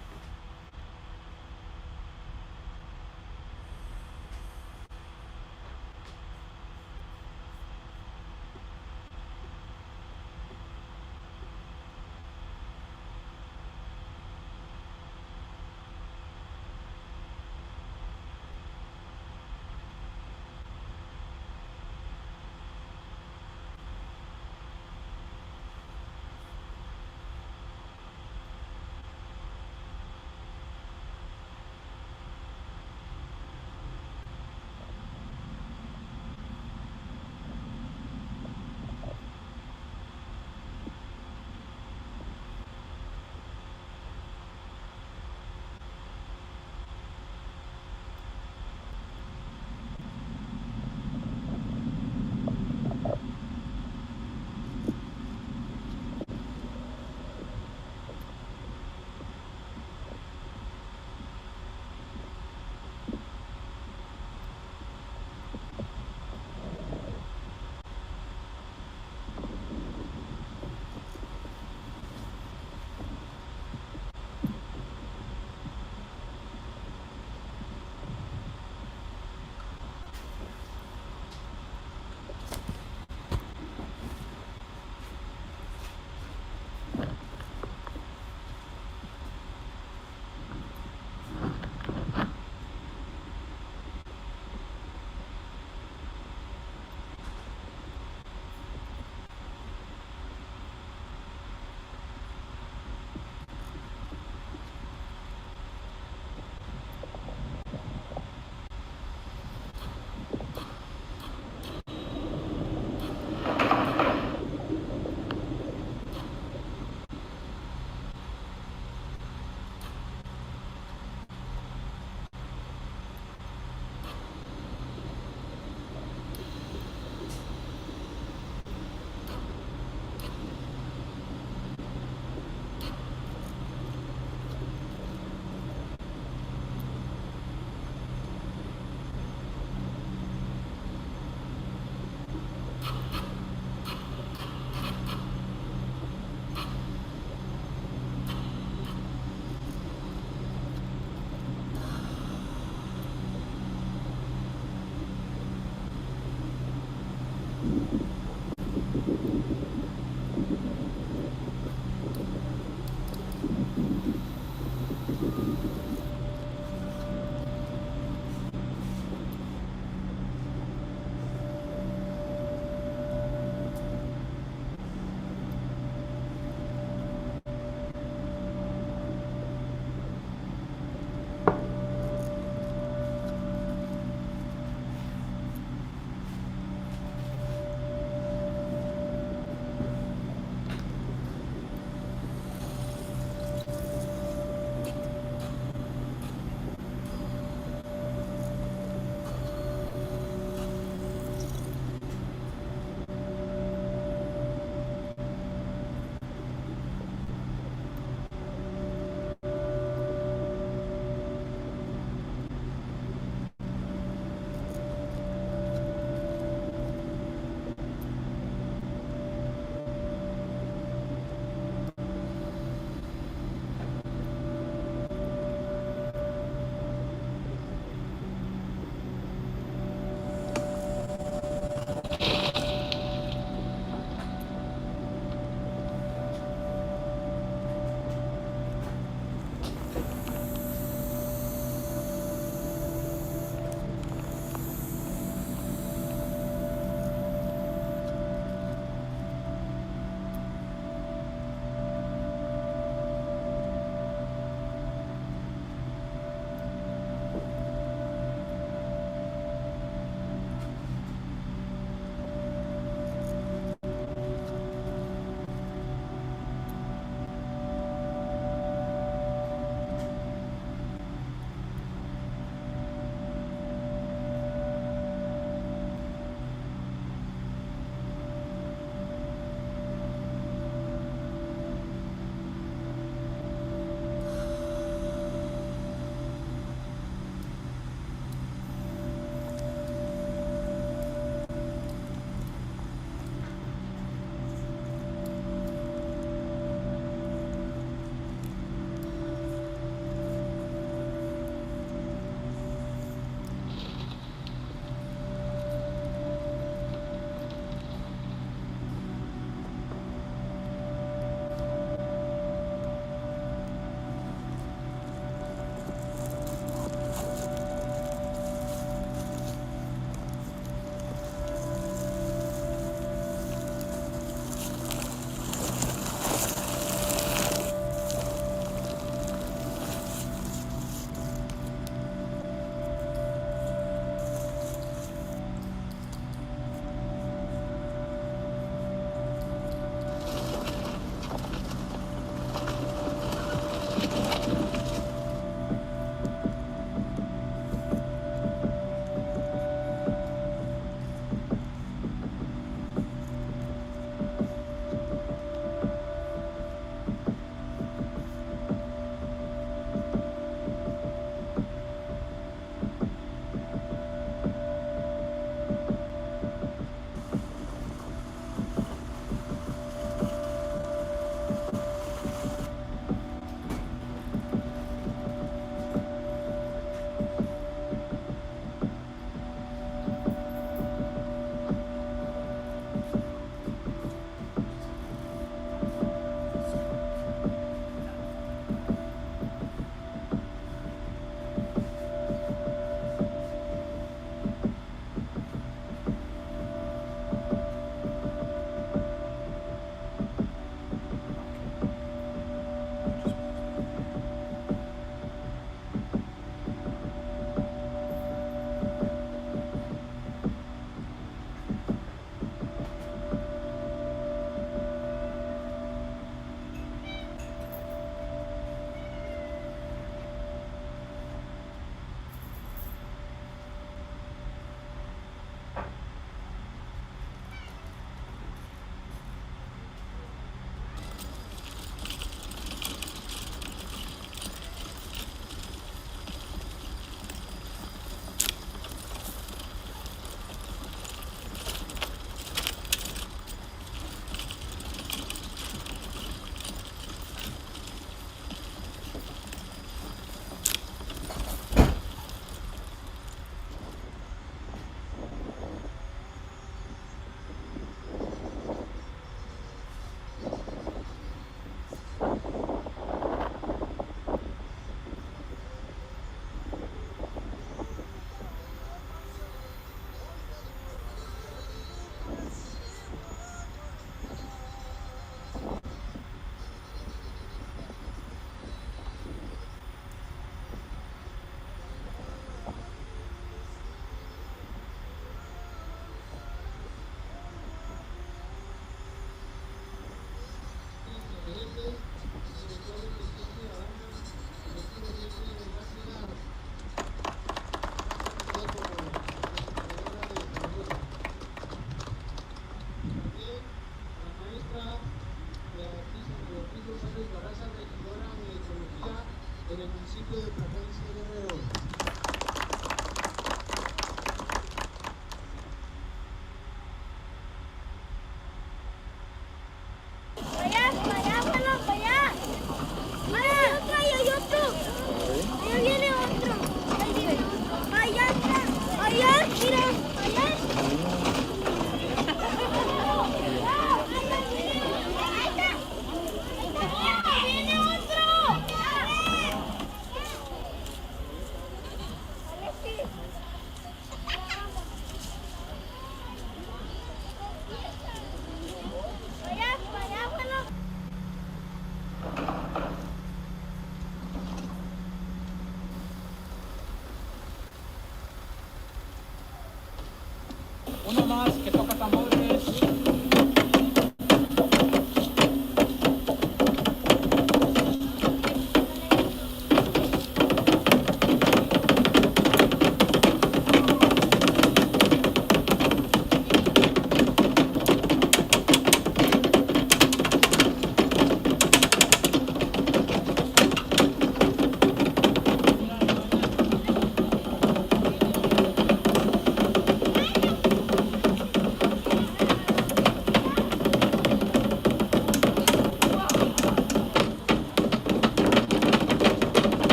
Uno más que toca tambores.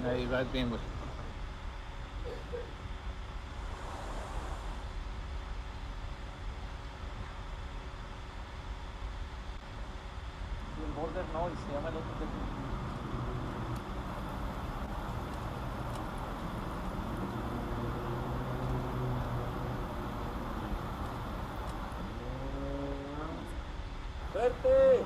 Ahí vas bien, güey. El border no, y se llama el otro que... ¡Suerte!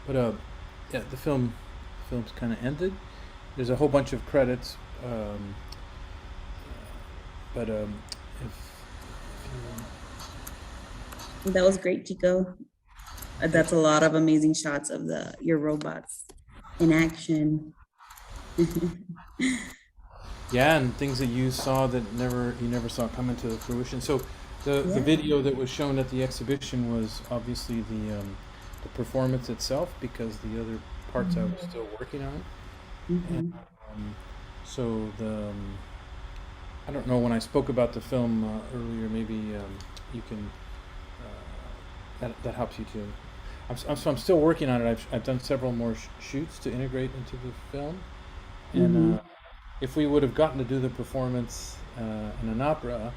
But yeah, the film film's kind of ended. There's a whole bunch of credits, but if That was great, Chico. That's a lot of amazing shots of your robots in action. yeah, and things that you saw that you never saw come into fruition. So the video that was shown at the exhibition was obviously the performance itself, because the other parts I was still working on. And, so I don't know, when I spoke about the film earlier, maybe you can that helps you too. I'm still working on it. I've done several more shoots to integrate into the film, and if we would have gotten to do the performance in an opera,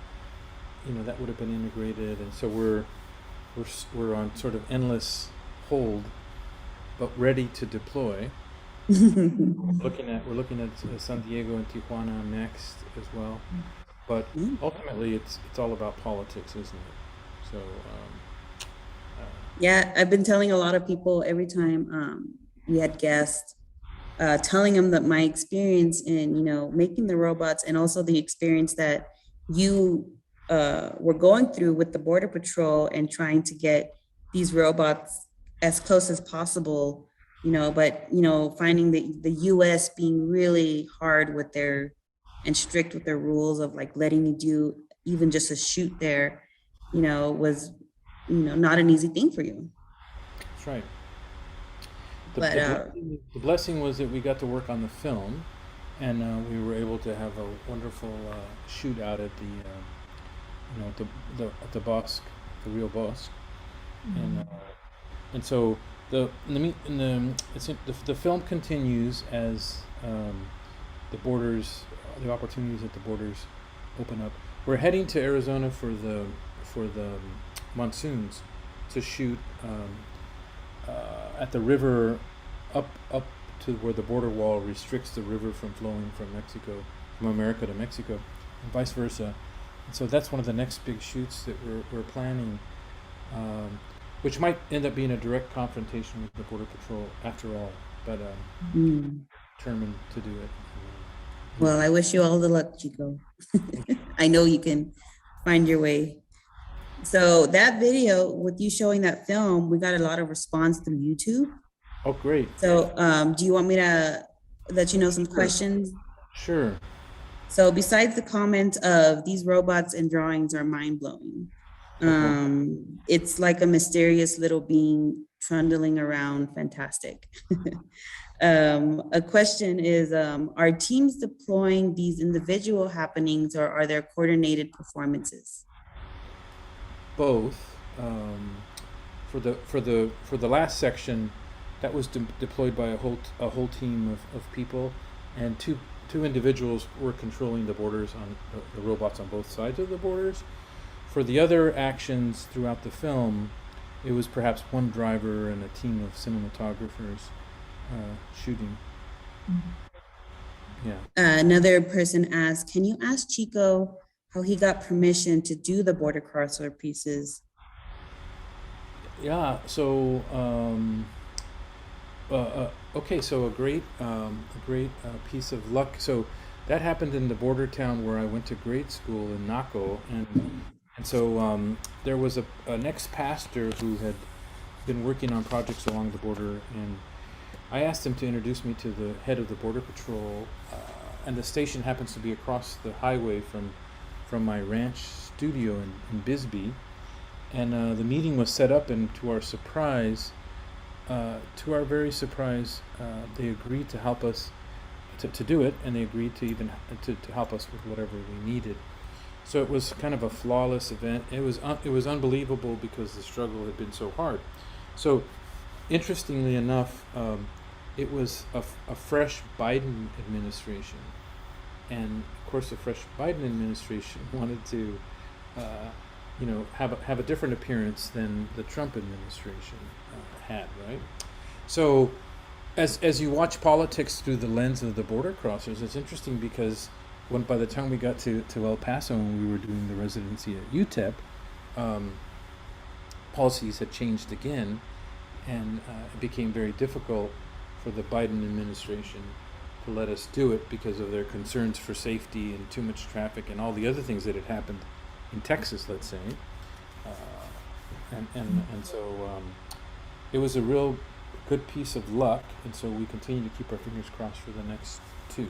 that would have been integrated, and so we're on sort of endless hold, but ready to deploy. We're looking at San Diego and Tijuana next as well, but ultimately it's all about politics, isn't it? So yeah, I've been telling a lot of people every time we had guests, telling them that my experience in making the robots, and also the experience that you were going through with the Border Patrol and trying to get these robots as close as possible, but finding the US being really hard with and strict with their rules of like letting you do even just a shoot there, was not an easy thing for you. that's right. But The blessing was that we got to work on the film, and we were able to have a wonderful shoot out at the Bosque, the real Bosque, and so the film continues as the opportunities at the borders open up. We're heading to Arizona for the monsoons to shoot at the river up to where the border wall restricts the river from flowing from America to Mexico, and vice versa. And so that's one of the next big shoots that we're planning, which might end up being a direct confrontation with the Border Patrol after all, but determined to do it. well, I wish you all the luck, Chico. I know you can find your way. So that video with you showing that film, we got a lot of response through YouTube. Oh, great. So do you want me to let you know some questions? Sure. So besides the comment of these robots and drawings are mind-blowing, it's like a mysterious little being trundling around, fantastic. A question is, are teams deploying these individual happenings, or are there coordinated performances? Both. For the last section, that was deployed by a whole team of people, and two individuals were controlling the borders on the robots on both sides of the borders. For the other actions throughout the film, it was perhaps one driver and a team of cinematographers shooting. Yeah. Another person asked, can you ask Chico how he got permission to do the border crosser pieces? Yeah, so okay, so a great piece of luck. So that happened in the border town where I went to grade school in Naco, and so there was an ex-pastor who had been working on projects along the border, and I asked him to introduce me to the head of the Border Patrol, and the station happens to be across the highway from my ranch studio in Bisbee, and the meeting was set up, and to our very surprise, they agreed to help us to do it, and they agreed to even to help us with whatever we needed. So it was kind of a flawless event. It was unbelievable because the struggle had been so hard. So interestingly enough, it was a fresh Biden administration, and of course the fresh Biden administration wanted to have a different appearance than the Trump administration had, right? So as you watch politics through the lens of the border crossers, it's interesting because by the time we got to El Paso and we were doing the residency at UTEP, policies had changed again, and it became very difficult for the Biden administration to let us do it because of their concerns for safety and too much traffic and all the other things that had happened in Texas, let's say. And so it was a real good piece of luck, and so we continue to keep our fingers crossed for the next two.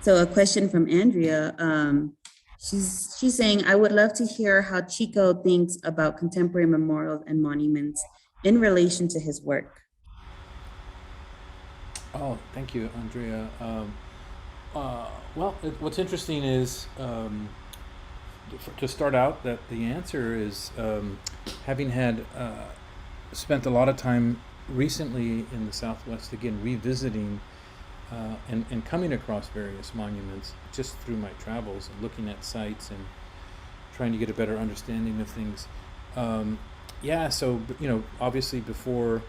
So a question from Andrea. She's saying, I would love to hear how Chico thinks about contemporary memorials and monuments in relation to his work. Oh, thank you, Andrea. Well, what's interesting is, to start out, that the answer is, having had spent a lot of time recently in the Southwest, again, revisiting and coming across various monuments just through my travels and looking at sites and trying to get a better understanding of things. So, obviously before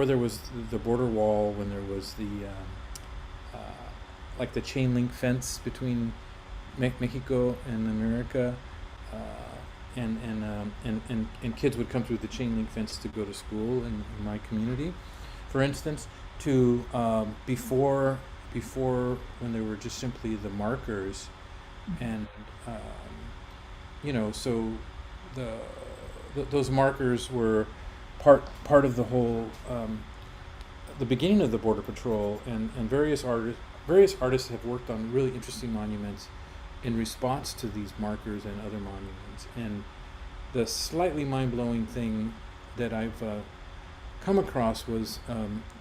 there was the border wall, when there was the chain link fence between Mexico and America, and kids would come through the chain link fence to go to school in my community, for instance, to before when there were just simply the markers, and so those markers were part of the whole the beginning of the Border Patrol, and various artists have worked on really interesting monuments in response to these markers and other monuments. And the slightly mind-blowing thing that I've come across was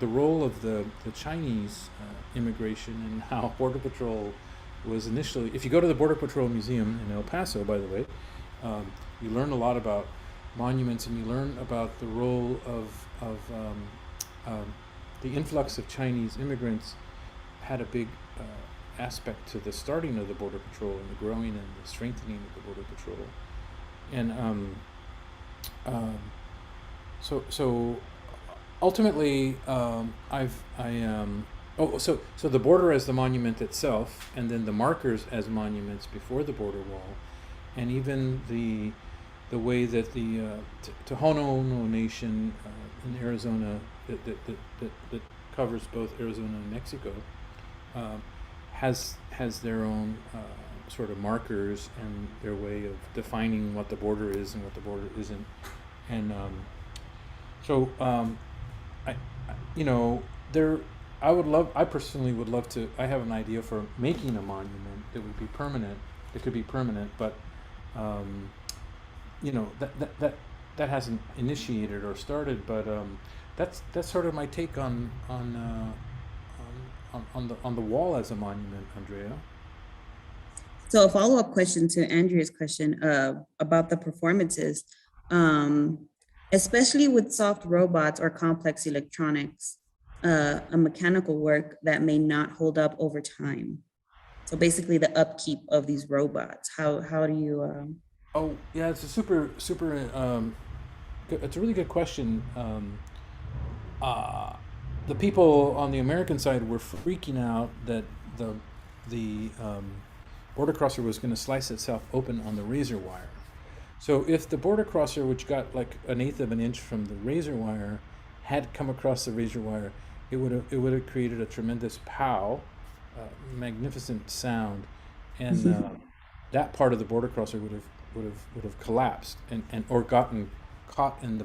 the role of the Chinese immigration, and how Border Patrol was initially, if you go to the Border Patrol Museum in El Paso, by the way, you learn a lot about monuments, and you learn about the role of the influx of Chinese immigrants had a big aspect to the starting of the Border Patrol and the growing and the strengthening of the Border Patrol. And so ultimately, so the border as the monument itself, and then the markers as monuments before the border wall, and even the way that the Tohono Nation in Arizona that covers both Arizona and Mexico has their own sort of markers and their way of defining what the border is and what the border isn't. And I personally would love to. I have an idea for making a monument that would be permanent. It could be permanent, but that hasn't initiated or started. But that's sort of my take on the wall as a monument, Andrea. So a follow-up question to Andrea's question about the performances, especially with soft robots or complex electronics, a mechanical work that may not hold up over time. So basically the upkeep of these robots, how do you? Oh yeah, it's a super, it's a really good question. The people on the American side were freaking out that the border crosser was going to slice itself open on the razor wire. So if the border crosser, which got like 1/8 of an inch from the razor wire, had come across the razor wire, it would have created a tremendous pow, magnificent sound, and that part of the border crosser would have collapsed and or gotten caught in the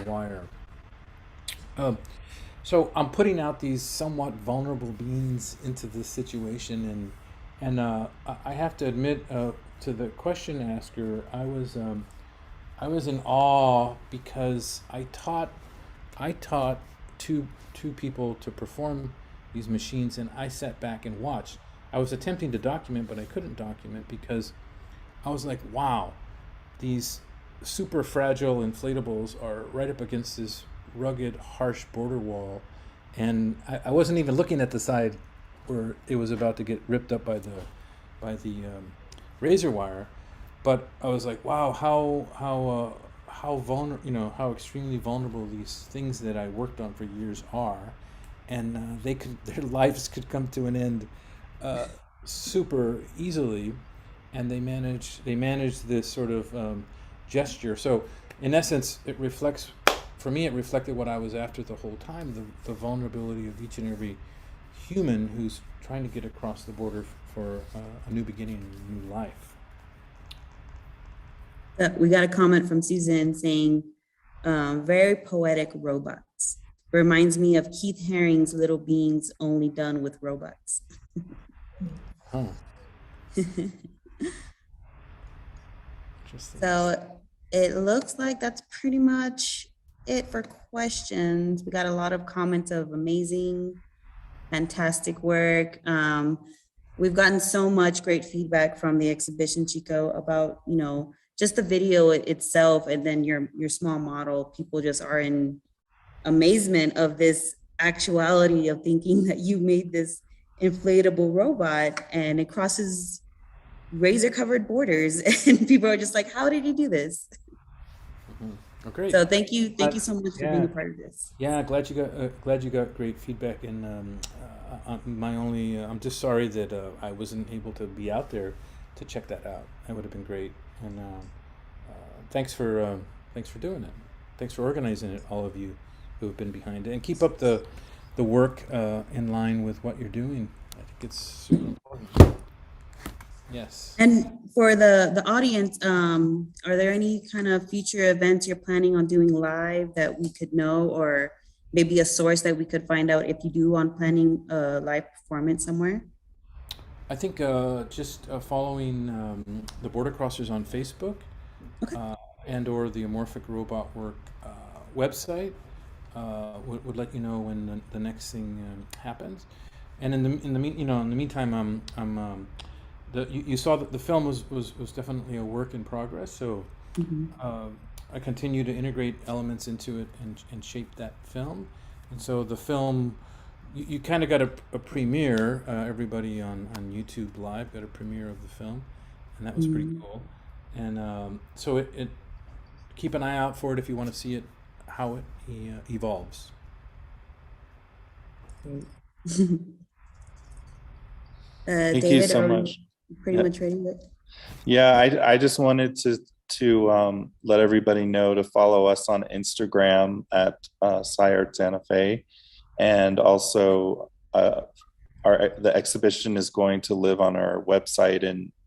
wire. So I'm putting out these somewhat vulnerable beings into this situation, and I have to admit, to the question asker, I was in awe, because I taught two people to perform these machines, and I sat back and watched. I was attempting to document, but I couldn't document because I was like, wow, these super fragile inflatables are right up against this rugged, harsh border wall, and I wasn't even looking at the side where it was about to get ripped up by the razor wire, but I was like, wow, how vulnerable, how extremely vulnerable these things that I worked on for years are, and their lives could come to an end super easily, and they managed this sort of gesture. So in essence, it reflects for me, it reflected what I was after the whole time, the vulnerability of each and every human who's trying to get across the border for a new beginning, a new life. We got a comment from Susan saying, very poetic robots. Reminds me of Keith Haring's Little Beings, only done with robots. Huh. Interesting. So it looks like that's pretty much it for questions. We got a lot of comments of amazing, fantastic work. We've gotten so much great feedback from the exhibition, Chico, about, you know, just the video itself, and then your small model. People just are in amazement of this actuality of thinking that you made this inflatable robot and it crosses razor covered borders, and people are just like, how did you do this? Oh, great. So thank you so much for being a part of this. Yeah, glad you got great feedback. And I'm just sorry that I wasn't able to be out there to check that out. That would have been great. And thanks for doing it. Thanks for organizing it, all of you who have been behind it, and keep up the work in line with what you're doing. I think it's super important. Yes. And for the audience, are there any kind of future events you're planning on doing live that we could know, or maybe a source that we could find out if you do on planning a live performance somewhere? I think just following the Border Crossers on Facebook, Okay. And or the Amorphic Robot Work website would let you know when the next thing happens. And in the meantime, you saw that the film was definitely a work in progress. So I continue to integrate elements into it and shape that film. And so the film, you kind of got a premiere. Everybody on YouTube Live got a premiere of the film, and that was pretty cool. And so it keep an eye out for it if you want to see it, how it evolves. Thank David, you so much. Pretty much ready with? Yeah, I just wanted to let everybody know to follow us on Instagram at SciArt Santa Fe, and also the exhibition is going to live on our website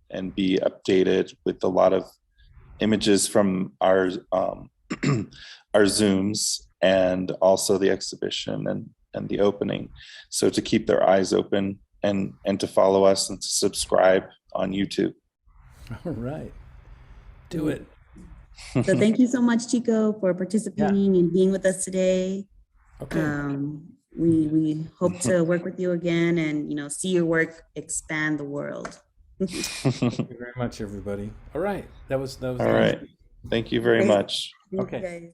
and be updated with a lot of images from our our Zooms, and also the exhibition and the opening. So to keep their eyes open and to follow us and to subscribe on YouTube. All right. Do it. So thank you so much, Chico, for participating and being with us today. Okay. We hope to work with you again and, you know, see your work expand the world. Thank you very much, everybody. All right. That was all right. Thank you very much. Thank you, Okay. guys.